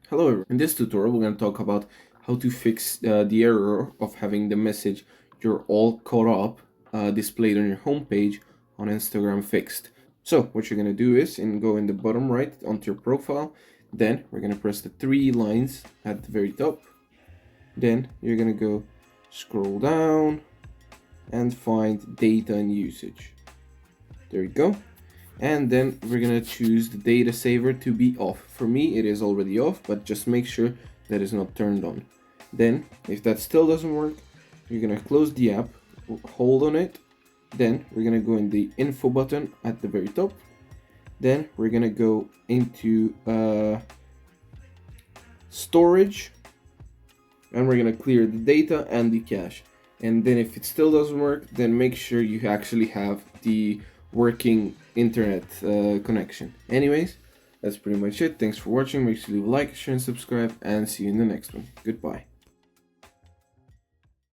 Hello everyone. In this tutorial we're going to talk about how to fix the error of having the message "you're all caught up" displayed on your homepage on Instagram fixed. So what you're going to do is go in the bottom right onto your profile, then we're going to press the three lines at the very top, then you're going to go scroll down and find data and usage. There you go. And then we're gonna choose the data saver to be off. For me it is already off, but just make sure that is not turned on. Then if that still doesn't work, you're gonna close the app, hold on it, then we're gonna go in the info button at the very top, then we're gonna go into storage, and we're gonna clear the data and the cache. And then if it still doesn't work, then make sure you actually have the working internet connection. Anyways, that's pretty much it. Thanks for watching. Make sure you leave a like, share, and subscribe, and see you in the next one. Goodbye.